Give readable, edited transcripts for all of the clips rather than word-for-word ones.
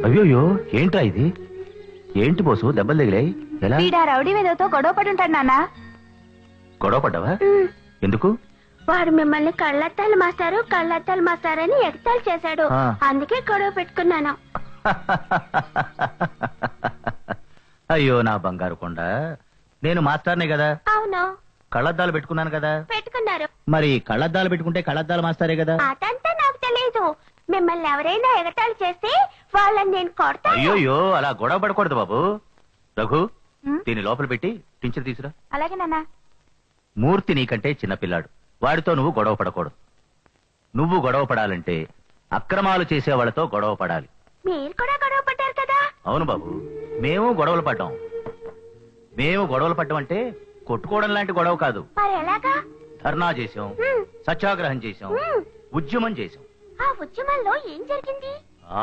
అయ్యోయ్యో ఏంట్రా ఇది? ఏంటి బోసు దెబ్బలు తగిలాయి? ఎలా? వీడా రౌడీ వేదతో గొడవ పడి ఉంటాడు నాన్న. గొడవ పడ్డావా? ఎందుకు? వాడు మిమ్మల్ని కళ్ళద్దాలు మాస్టారు అని ఎగతాళి చేశాడు. అందుకే గొడవ పెట్టుకున్నాను. అయ్యో నా బంగారు కొండ, నేను మాస్టర్నే కదా. అవును, కళ్ళద్దాలు పెట్టుకున్నాను కదా. పెట్టుకున్నారు. మరి కళ్ళద్దాలు పెట్టుకుంటే కళ్ళద్దాలు మాస్టరే కదా. అదంతా నాకు తెలియదు. మిమ్మల్ని ఎవరైనా ఎగతాళి చేస్తే వాళ్ళని నేను కొడతాను. అయ్యోయ్యో అలా గొడవ పడకూడదు బాబు. రఘు, దీన్ని లోపల పెట్టి టించర్ తీసురా. అలాగే నాన్న. మూర్తి నీకంటే చిన్నపిల్లాడు, వాడితో నువ్వు గొడవ పడకూడదు. నువ్వు గొడవ పడాలంటే అక్రమాలు చేసే వాళ్ళతో గొడవ పడాలి. మీరు కూడా గొడవ పడ్డారు కదా. అవును బాబు, మేము గొడవలు పడ్డాం. మేము గొడవలు పడ్డం అంటే కొట్టుకోవడం లాంటి గొడవ కాదు. మరి ఎలాగా? ధర్నా చేసాం, సత్యాగ్రహం చేసాం, ఉద్యమం చేసాం. ఆ ఉద్యమంలో ఏం జరిగింది?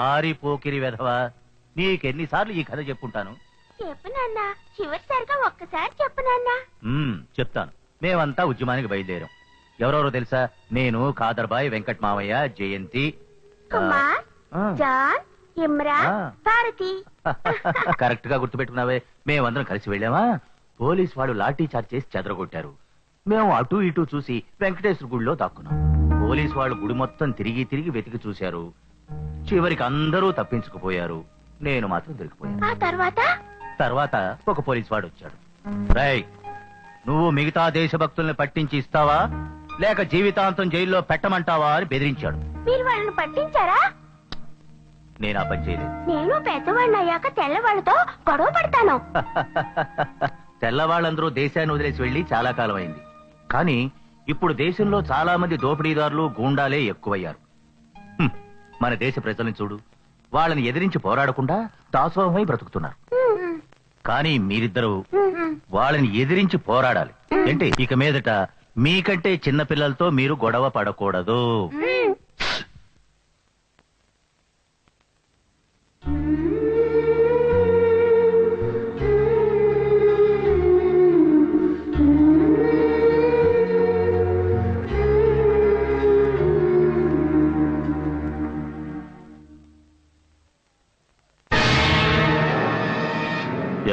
ఆరిపోకిరి వెధవా, నీకెన్నిసార్లు ఈ కథ చెప్పుంటాను. చెప్పు నాన్న, చివరిసారిగా ఒక్కసారి చెప్పు నాన్న. చెప్తాను. మేమంతా ఉద్యమానికి బయలుదేరాం. ఎవరెవరో తెలుసా? నేను, ఖాదర్బాయ్, వెంకట్ మావయ్య, జయంతి, కుమార్, జాన్, ఇమ్రాన్, భారతి. కరెక్ట్ గా గుర్తుపెట్టుకున్నావే. మేమందరం కలిసి వెళ్ళామా? పోలీస్ వాళ్ళు లాఠీ చార్జ్ చేసి చెదరగొట్టారు. మేము అటు ఇటు చూసి వెంకటేశ్వర గుడిలో దాక్కున్నాం. పోలీస్ వాళ్ళు గుడి మొత్తం తిరిగి తిరిగి వెతికి చూశారు. చివరికి అందరూ తప్పించుకుపోయారు, నేను మాత్రం దొరికిపోయాను. ఆ తర్వాత ఒక పోలీస్ వాడు వచ్చాడు. రేయ్, నువ్వు మిగతా దేశభక్తుల్ని పట్టించి ఇస్తావా లేక జీవితాంతం జైల్లో పెట్టమంటావా అని బెదిరించాడు. మీరు వాళ్ళని పట్టించారా? నేను ఆ పని చేయలేదు. నేను పెద్దవాడిని అయ్యాక తెల్లవాళ్ళతో గొడవ పడతాను. తెల్లవాళ్ళందరూ దేశాన్ని వదిలేసి వెళ్లి చాలా కాలం అయింది. కానీ ఇప్పుడు దేశంలో చాలా మంది దోపిడీదారులు, గూండాలే ఎక్కువయ్యారు. మన దేశ ప్రజల్ని చూడు, వాళ్ళని ఎదిరించి పోరాడకుండా దాసోహమై బ్రతుకుతున్నారు. కానీ మీరిద్దరూ వాళ్ళని ఎదిరించి పోరాడాలి. అంటే ఇక మీదట మీకంటే చిన్న పిల్లలతో మీరు గొడవ పడకూడదు.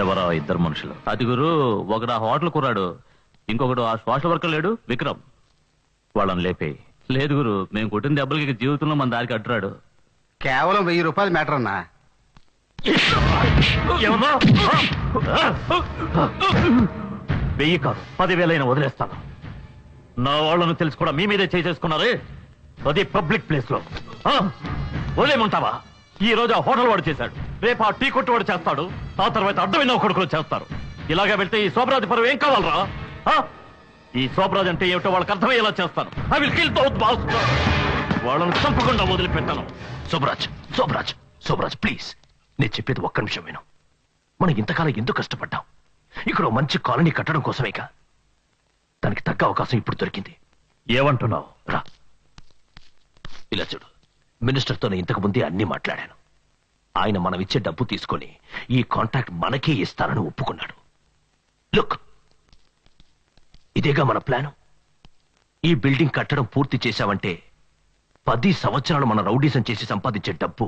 ఎవరా ఇద్దరు మనుషులు? అది గురు, ఒకడు ఆ హోటల్ కుర్రాడు, ఇంకొకడు ఆ సోషల్ వర్కర్ లేడు విక్రమ్. వాళ్ళని లేపే. లేదు గురు, మేము కొట్టిన దెబ్బలకి జీవితంలో మన దారికి అడ్డురాడు. కేవలం 1000 రూపాయలు మ్యాటర్ అన్నా. 1000 కాదు, 10,000 వదిలేస్తాను. నా వాళ్ళను తెలుసు కూడా మీ మీదే చేసేసుకున్నారే, అది పబ్లిక్ ప్లేస్ లో. వదిలేమంటావా? ఈ రోజు ఆ హోటల్ వాడు చేశాడు, రేపు ఆ టీ కొట్టు వాడు చేస్తాడు, ఆ తర్వాత అడ్డమైన కొడుకులు చేస్తారు. ఇలాగే వెళ్తే ఈ శోభరాజు పరువు ఏం కావాలరా? ఈ శోభరాజు అంటే ఏమిటో వాళ్ళకి అర్థమయ్యేలా చేస్తాను. I will kill both boss. వాళ్ళని చంపకుండా వదిలిపెట్టాను. శోభరాజ్ ప్లీజ్, నేను చెప్పేది ఒక్క నిమిషం విను. మనం ఇంతకాలం ఎందుకు కష్టపడ్డాం? ఇక్కడ మంచి కాలనీ కట్టడం కోసమేగా. దానికి తగ్గ అవకాశం ఇప్పుడు దొరికింది. ఏమంటున్నావు? రా, ఇలా చూడు. మినిస్టర్తో నేను ఇంతకు ముందే అన్ని మాట్లాడాను. ఆయన మనం ఇచ్చే డబ్బు తీసుకొని ఈ కాంట్రాక్ట్ మనకే ఇస్తానని ఒప్పుకున్నాడు. లుక్, ఇదేగా మన ప్లాను. ఈ బిల్డింగ్ కట్టడం పూర్తి చేశావంటే 10 సంవత్సరాలు మన రౌడీసం చేసి సంపాదించే డబ్బు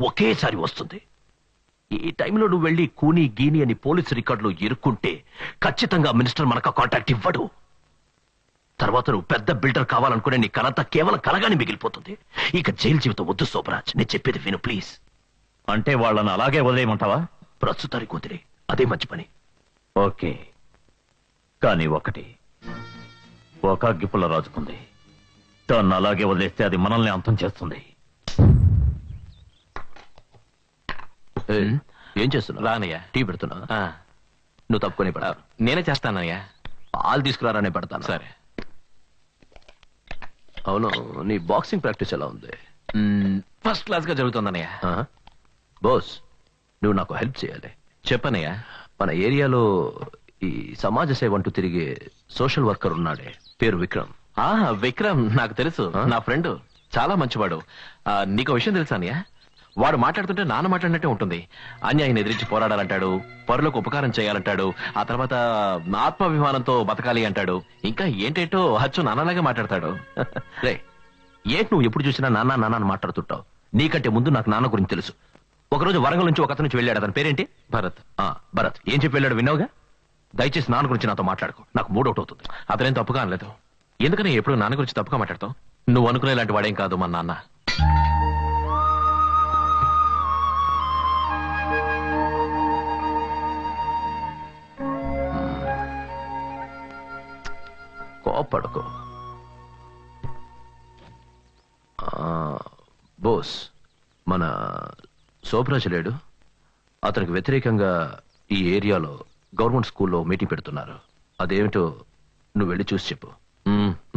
ఒకేసారి వస్తుంది. ఈ టైంలో నువ్వు వెళ్ళి కూనీ గీని అని పోలీసు రికార్డులో ఇరుక్కుంటే ఖచ్చితంగా మినిస్టర్ మనకు కాంట్రాక్ట్ ఇవ్వడు. తర్వాత నువ్వు పెద్ద బిల్డర్ కావాలనుకునే నీ కలంతా కేవలం కలగానే మిగిలిపోతుంది. ఇక జైలు జీవితం వద్దు శోభరాజ్, నేను చెప్పేది విను ప్లీజ్. అంటే వాళ్ళని అలాగే వదిలేయమంటావా? ప్రస్తుతానికి వదిలే, అదే మంచి పని. ఓకే, కానీ ఒక అగ్గిపుల్ల రాజుకుంది. దాన్ని అలాగే వదిలేస్తే అది మనల్ని అంతం చేస్తుంది. ఏం చేస్తున్నావు? రానయ్యా, టీ పెడుతున్నా. నువ్వు తప్పుకొని పెడతా. నేనే చేస్తానయ్యా. పాలు తీసుకురానే పెడతాను. సరే. అవును, నీ బాక్సింగ్ ప్రాక్టీస్ ఎలా ఉంది? ఫస్ట్ క్లాస్ గా జరుగుతుందన్నయ్య. బోస్, నువ్వు నాకు హెల్ప్ చేయాలి. చెప్పనయ్యా. మన ఏరియాలో ఈ సమాజ సేవ అంటూ తిరిగే సోషల్ వర్కర్ ఉన్నాడే, పేరు విక్రమ్. విక్రమ్ నాకు తెలుసు, నా ఫ్రెండ్, చాలా మంచివాడు. నీకు విషయం తెలుసా అన్నయ్య? వాడు మాట్లాడుతుంటే నాన్న మాట్లాడినట్టే ఉంటుంది. అన్యాయం ఎదిరించి పోరాడాలంటాడు, పరులకు ఉపకారం చేయాలంటాడు, ఆ తర్వాత ఆత్మాభిమానంతో బతకాలి అంటాడు. ఇంకా ఏంటేంటో అచ్చు నాన్నలాగే మాట్లాడతాడు. రే, ఏంటి నువ్వు ఎప్పుడు చూసినా నాన్న నాన్న అని మాట్లాడుతుంటావు? నీకంటే ముందు నాకు నాన్న గురించి తెలుసు. ఒకరోజు వరంగల్ నుంచి ఒక అతను నుంచి వెళ్ళాడు, అతని పేరేంటి? భరత్. భరత్. ఏం చెప్పి వెళ్ళాడు విన్నావుగా? దయచేసి నాన్న గురించి నాతో మాట్లాడుకో, నాకు మూడౌట్ అవుతుంది. అతనేం తప్పుగా అనలేదు. ఎందుకని ఎప్పుడు నాన్న గురించి తప్పుగా మాట్లాడతావు? నువ్వు అనుకునేలాంటి వాడేం కాదు మా నాన్న. కోపడుకో. బోస్, మన శోభరాజు లేడు, అతనికి వ్యతిరేకంగా ఈ ఏరియాలో గవర్నమెంట్ స్కూల్లో మీటింగ్ పెడుతున్నారు. అదేమిటో నువ్వు వెళ్ళి చూసి చెప్పు.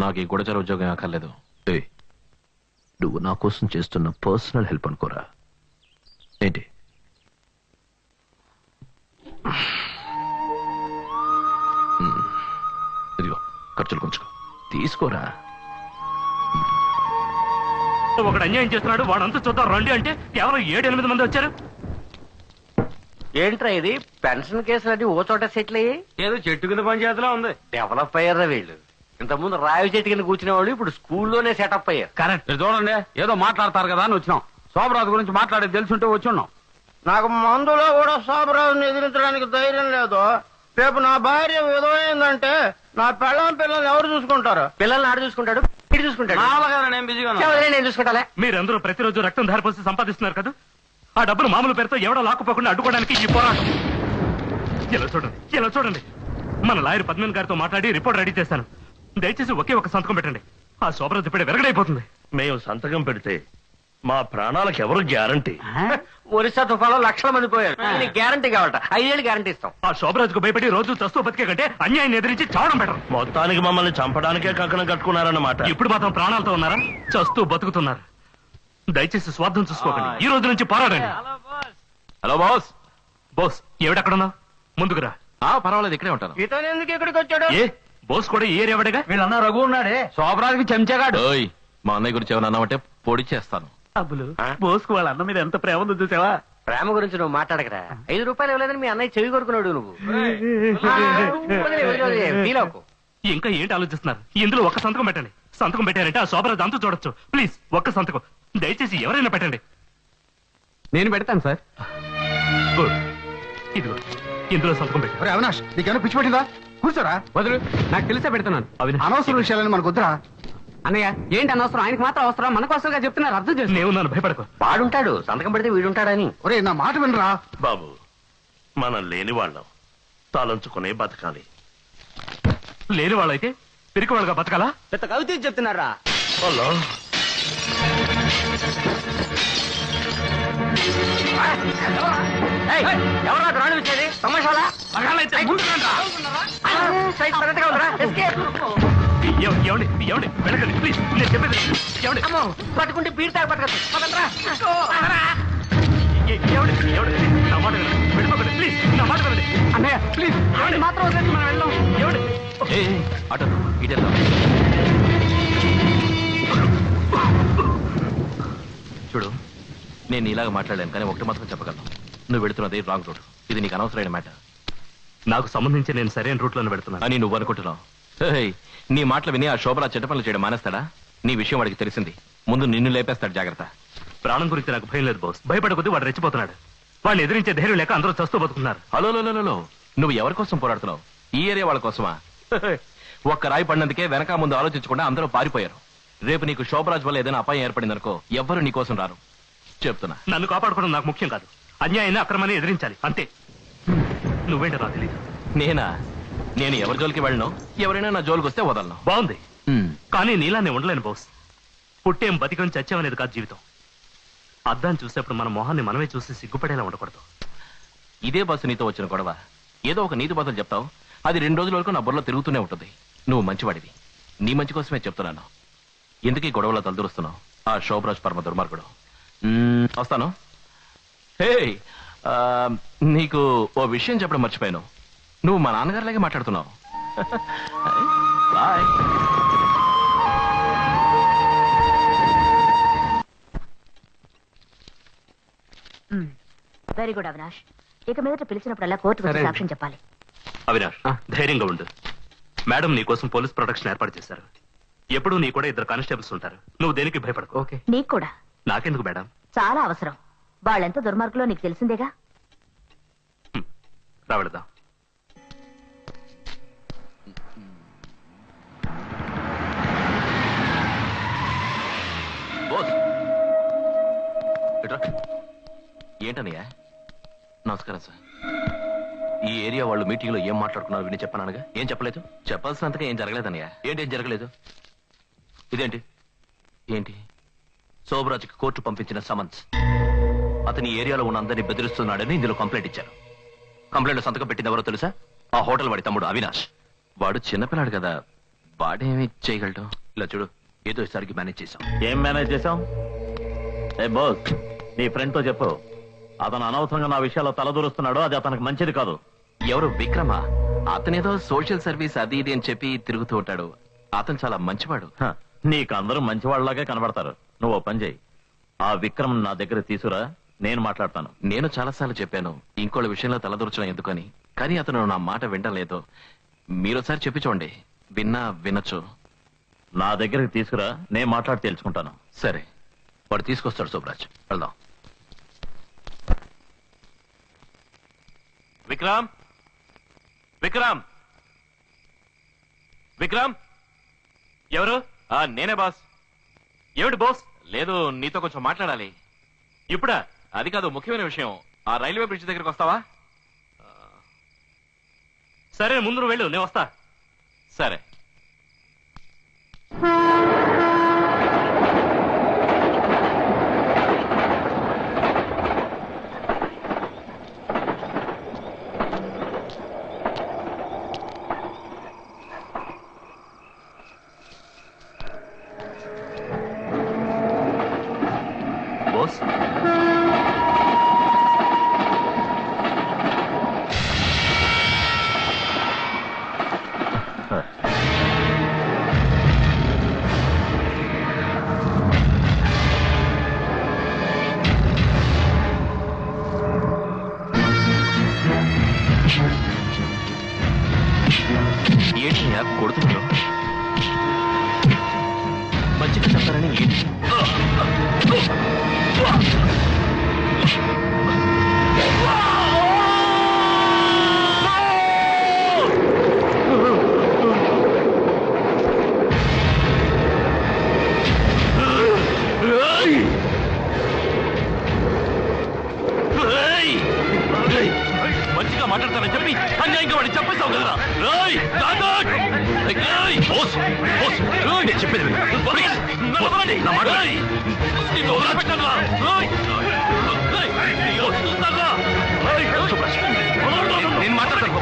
నాకు ఈ గుడచర ఉద్యోగం అక్కర్లేదు. ఏయ్, నువ్వు నా కోసం చేస్తున్న పర్సనల్ హెల్ప్ అనుకోరా ఏంటి? ఇదిగో ఖర్చులు కొంచెం తీసుకోరా. ఒకడు అన్యాయం చేస్తున్నాడు, వాడంతా చూద్దాం రండి అంటే కేవలం 7-8 మంది వచ్చారు. ఏంట్రా ఇది? పెన్షన్ కేసులన్నీ ఓ చోట సెటిల్ అయ్యి ఏదో చెట్టు కింద పంచాయతీలో ఉంది. డెవలప్ అయ్యారా వీళ్ళు? ఇంతకుముందు రావి చెట్టు కింద కూర్చునే వాళ్ళు ఇప్పుడు స్కూల్లోనే సెటప్ అయ్యారు. కరెక్ట్. చూడండి, ఏదో మాట్లాడతారు కదా అని వచ్చినాం. శోభరాజు గురించి మాట్లాడేది తెలుసుంటే వచ్చి ఉన్నాం. నాకు మందులో కూడా శోభరాజుని ఎదిరించడానికి ధైర్యం లేదు. రేపు నా భార్య విధమైందంటే నా పిల్లల్ని ఎవరు చూసుకుంటారు? పిల్లల్ని ఆడు చూసుకుంటాడు, వీడు చూసుకుంటాడు. నేను బిజీగా నేను చూసుకుంటాలే. మీరందరూ ప్రతిరోజు రక్తం ధారపోసి సంపాదిస్తున్నారు కదా, ఆ డబ్బులు మామూలు పేరుతో ఎవడో లాక్కుపోకుండా అడ్డుకోవడానికి ఈ పోరాటం. ఇలా చూడండి, మన లాయర్ పద్మన్ గారితో మాట్లాడి రిపోర్ట్ రెడీ చేశాను. దయచేసి ఒకే ఒక సంతకం పెట్టండి, ఆ శోభరాజు ఇప్పుడే విరగడైపోతుంది. మేము సంతకం పెడితే మా ప్రాణాలకు ఎవరు గ్యారంటీ? ఒరిస్సా తుఫాలో లక్షల మంది పోయారు. గ్యారంటీ కావాలట, 5 ఏళ్ళు గ్యారంటీ ఇస్తాం. ఆ శోభరాజుకు భయపడి రోజు చస్తూ బతికే కంటే అన్యాయం ఎదిరించి చావడం బెటర్. మొత్తానికి మమ్మల్ని చంపడానికే కంకణం కట్టుకున్నారన్నమాట. ఇప్పుడు మాత్రం ప్రాణాలతో ఉన్నారా? చస్తూ బతుకుతున్నారు. దయచేసి స్వార్థం చూసుకోకండి, ఈ రోజు నుంచి పోరాడండి. Hello boss. బోస్, ఏమిటక్కడున్నావు? ముందుకురా. పర్వాలేదు, ఇక్కడే ఉంటాను. ఇతను ఎందుకు ఇక్కడికి వచ్చాడు? ఏ బోస్ కూడా ఈ ఏరియావాడేగా? వీళ్ళన్నా రఘు ఉన్నాడే, శోభరాజుకి చెంచాగాడు. ఓయ్, మా అన్నయ్య గురించి ఏమన్నా అన్నావంటే పొడి చేస్తాను. అబ్బులు, బోస్కు వాళ్ళ అన్న మీద ఎంత ప్రేమ ఉందో చూసావా? ప్రేమ గురించి నువ్వు మాట్లాడకరా. 5 రూపాయలు ఇవ్వలేదని మీ అన్నయ్య చెవి కొరుకున్నాడు. నువ్వు ఫీల్ అవ్వకు. ఇంకా ఏంటి ఆలోచిస్తున్నారు? ఇందులో ఒక్క సంతకం పెట్టండి. సంతకం పెట్టారంటే ఆ శోభరాజు అంతా చూడొచ్చు. ప్లీజ్ ఒక్క సంతకం దయచేసి ఎవరైనా పెట్టండి. నేను పెడతాను సార్. గుడ్. ఇదిగో ఇందులో సంతకం పెట్టండి. అవినాష్, నీకేమైనా పిచ్చి పట్టిందా? కూర్చోరా. వదులు, నాకు తెలిసే పెడుతున్నాను. అనవసరం విషయాలని మనకు వద్దురా. అన్నయ్య, ఏంటి అనవసరం? ఆయనకి మాత్రం అవసరం, మన కోసంగా చెప్తున్నారు, అర్థం చేసి. నేనున్నాను, భయపడకు. వాడుంటాడు, సంతకం పెడితే వీడుంటాడని. ఒరే, నా మాట వినరా బాబు, మనం లేని వాళ్ళం, తలంచుకునే బతకాలి. లేని వాళ్ళైతే పిరికి వాళ్ళగా బతకాలా? పెద్ద కవిత చెప్తున్నారా? హలో, ఎవరా రాణి వచ్చేది? తమాషాలా? ఏమండి వెళ్ళకండి ప్లీజ్, నేను చెప్పేది ఏమండి. అమ్మో, పట్టుకుంటే బీర్ తాగి పట్టుకోవచ్చు. ఏమండి నా మాట వినండి, వెళ్ళిపోకండి ప్లీజ్, నా మాట వినండి. అన్నయ్య ప్లీజ్, ఆయన మాత్రం వదిలేసి మనం వెళ్దాం. ఏమండి అటు ఇటెళ్దాం. చూడు, నేను ఇలాగ మాట్లాడాను, కానీ ఒకటి మాత్రం చెప్పగలను. నువ్వు వెళుతున్నది రాంగ్ రూట్. ఇది నీకు అనవసరమైన మ్యాటర్. నాకు సంబంధించి నేను సరైన రూట్ లోనే పెడుతున్నాను అని నువ్వు అనుకుంటున్నావు. హేయ్, నీ మాటలు విని ఆ శోభరా చెడ్డ పనులు చేయడం మానేస్తాడా? నీ విషయం వాడికి తెలిసింది, ముందు నిన్ను లేపేస్తాడు. జాగ్రత్త. ప్రాణం గురించి నాకు భయం లేదు బాస్. భయపడకొద్ది వాడు రెచ్చిపోతున్నాడు. వాడిని ఎదిరించే ధైర్యం లేక అందరూ చస్తూ బతుకున్నారు. హలో, నువ్వు ఎవరి కోసం పోరాడుతున్నావు? ఈ ఏరియా వాళ్ళ కోసమా? ఒక్క రాయి పడినందుకే వెనక ముందు ఆలోచించకుండా అందరూ పారిపోయారు. రేపు నీకు శోభరాజ్ వల్ల ఏదైనా అపాయం ఏర్పడిందనుకో, ఎవ్వరూ నీ కోసం రారు. చెప్తున్నా. నన్ను కాపాడుకోవడం నాకు ముఖ్యం కాదు, అన్యాయాన్ని అక్రమాన్ని ఎదిరించాలి అంతే. నువ్వేంటో నాకు తెలియదు. నేను ఎవరి జోలికి వెళ్ళను, ఎవరైనా నా జోలికి వస్తే వదలను. బాగుంది, కానీ నీలా నేను ఉండలేను బాస్. పుట్టేం బతికం చచ్చామనేది కాదు జీవితం. అద్దాన్ని చూసేప్పుడు మన మొహాన్ని మనమే చూసి సిగ్గుపడేలా ఉండకూడదు. ఇదే బస్సు నీతో వచ్చిన గొడవ. ఏదో ఒక నీతి బదులు చెప్తావు, అది 2 రోజుల వరకు నా బుర్రలో తిరుగుతూనే ఉంటుంది. నువ్వు మంచివాడివి, నీ మంచి కోసమే చెప్తున్నాను. ఎందుకీ గొడవలో తలదూరుస్తున్నావు? ఆ శోభరాజ్ పరమ దుర్మార్గుడు. వస్తాను. హే, నీకు ఓ విషయం చెప్పడం మర్చిపోయాను. నువ్వు మా నాన్నగారిలాగే మాట్లాడుతున్నావు. బాయ్. Very good Avinash. ఇక మీదట పిలిచినప్పుడల్లా కోర్టుకు వచ్చి సాక్ష్యం చెప్పాలి. అవినాష్, ధైర్యంగా ఉండు. మేడం నీ కోసం పోలీస్ ప్రొటెక్షన్ ఏర్పాటు చేశారు. ఎప్పుడూ నీ కూడా 2 కానిస్టేబుల్స్ ఉంటారు. నువ్వు దేనికి భయపడకు. ఓకే. నీకు కూడా నాకెందుకు మేడం? చాలా అవసరం. వాళ్ళెంత దుర్మార్గులో నీకు తెలిసిందేగా. రావడదా ఏంటనయ్యా? నమస్కారం సార్. ఈ ఏరియా వాళ్ళు మీటింగ్ లో ఏం మాట్లాడుకున్నారు విని చెప్పానగా? ఏం చెప్పలేదు. చెప్పాల్సినంతగా ఏం జరగలేదన్నయ్యా. ఏంటి ఏం జరగలేదు? ఇదేంటి ఏంటి? శోభరాజ్కి కోర్టు పంపించిన సమన్స్. అతని ఏరియాలో ఉన్న అందరినీ బెదిరిస్తున్నాడని ఇందులో కంప్లైంట్ ఇచ్చారు. కంప్లైంట్ సంతకం పెట్టింది ఎవరో తెలుసా? ఆ హోటల్ వాడి తమ్ముడు అవినాష్. వాడు చిన్నపిల్లాడు కదా, వాడేమి చేయగలడు? ఇలా చూడు, ఏదో ఈసారికి మేనేజ్ చేశాం. ఏం మేనేజ్ చేశాం? ఏ బాస్, నీ ఫ్రెండ్ తో చెప్పు, అతను అనవసరంగా నా విషయాల్లో తలదూరుస్తున్నాడు. అది అతనికి మంచిది కాదు. ఎవరు? విక్రమ. అతనేదో సోషల్ సర్వీస్ అది ఇది అని చెప్పి తిరుగుతూ ఉంటాడు. అతను చాలా మంచివాడు. నీకు అందరూ మంచివాళ్లాగే కనబడతారు. నువ్వు ఓ పని చేయి, ఆ విక్రమ్ నా దగ్గర తీసుకురా, నేను మాట్లాడతాను. నేను చాలాసార్లు చెప్పాను ఇంకోళ్ళ విషయంలో తలదూర్చడం ఎందుకని, కానీ అతను నా మాట వింటలేదు. మీరోసారి చెప్పి చూడండి, విన్నా వినొచ్చు. నా దగ్గరికి తీసుకురా, నేను మాట్లాడి తెలుసుకుంటాను. సరే, వాడు తీసుకొస్తాడు. శోభరాజ్, వెళ్దాం. విక్రమ్, విక్రమ్, విక్రమ్. ఎవరు? నేనే బాస్. ఏమిటి బాస్? లేదు, నీతో కొంచెం మాట్లాడాలి. ఇప్పుడా? అది కాదు, ముఖ్యమైన విషయం. ఆ రైల్వే బ్రిడ్జ్ దగ్గరికి వస్తావా? సరే, ముందు నువ్వు వెళ్ళు, నేను వస్తా. సరే. బాస్, ఏంటి కొడుతున్నాడు? మంచిగా చెప్తారని ఏంటి? మంచిగా మాట్లాడతానని చెప్పి అన్యాయంగా వాడిని చెప్పేసావు కదరా? చెప్పేది నేను మాట్లాడతాను.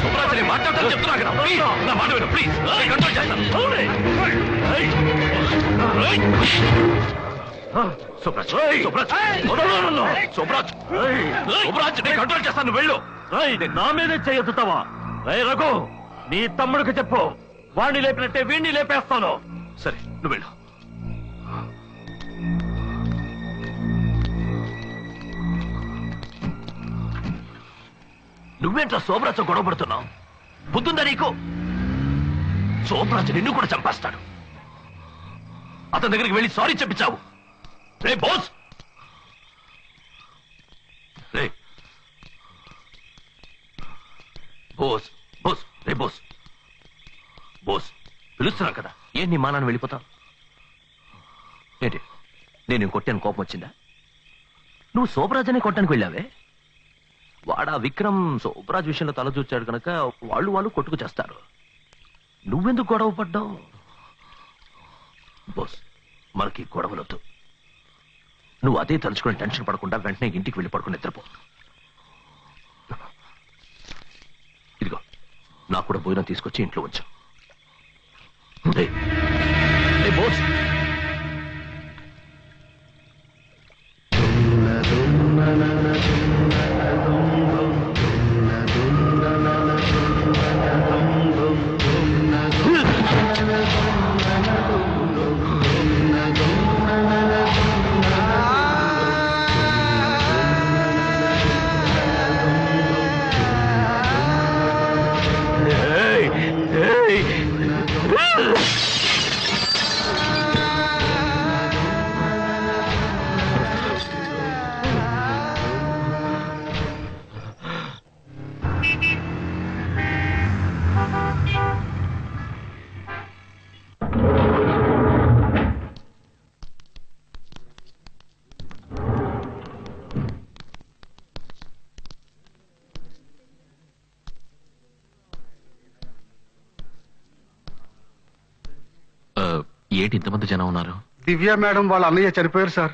సుబ్రాజ్, నేను మాట్లాడతాను చెప్తున్నా కదా, నా మాట విను ప్లీజ్. కంట్రోల్ చేస్తాను. సుబ్రాజ్, సుబ్రాజ్, సుబ్రాజ్, సుబ్రాజ్, నేను కంట్రోల్ చేస్తాను, వెళ్ళు. నా మీదే చేయొద్దుతావా? రఘు, నీ తమ్ముడికి చెప్పు, వాడిని లేపినట్టే వీడిని లేపేస్తాను. సరే, నువ్వు వెళ్ళు. నువ్వేంట్రా శోభరాజ్ గొడవ పడుతున్నావు? బుద్ధుందా నీకు? శోభరాజ్ నిన్ను కూడా చంపేస్తాడు. అతని దగ్గరికి వెళ్ళి సారీ చెప్పించావు. రే బోస్, రే బోస్, బోస్, రే బోస్, బోస్ పిలుస్తున్నా కదా, ఏంటి నీ మానాన్ని వెళ్ళిపోతావు? ఏంటి, నేను కొట్టాను, కోపం వచ్చిందా? నువ్వు శోభరాజనే కొట్టడానికి వెళ్ళావే. వాడా విక్రమ్ శోభరాజ్ విషయంలో తల చూచాడు కనుక వాళ్ళు కొట్టుకు చేస్తారు. నువ్వెందుకు గొడవ పడ్డావు? బోస్, మనకి గొడవలొద్దు. నువ్వు అదే తలుచుకుని టెన్షన్ పడకుండా వెంటనే ఇంటికి వెళ్ళి పడుకుని నిద్రపో. ఇదిగో, నాకు కూడా భోజనం తీసుకొచ్చి ఇంట్లో ఉంచు. బోస్, ఏంటి ఇంతమంది జనం ఉన్నారు? దివ్య మేడం వాళ్ళ అన్నయ్య చనిపోయారు సార్.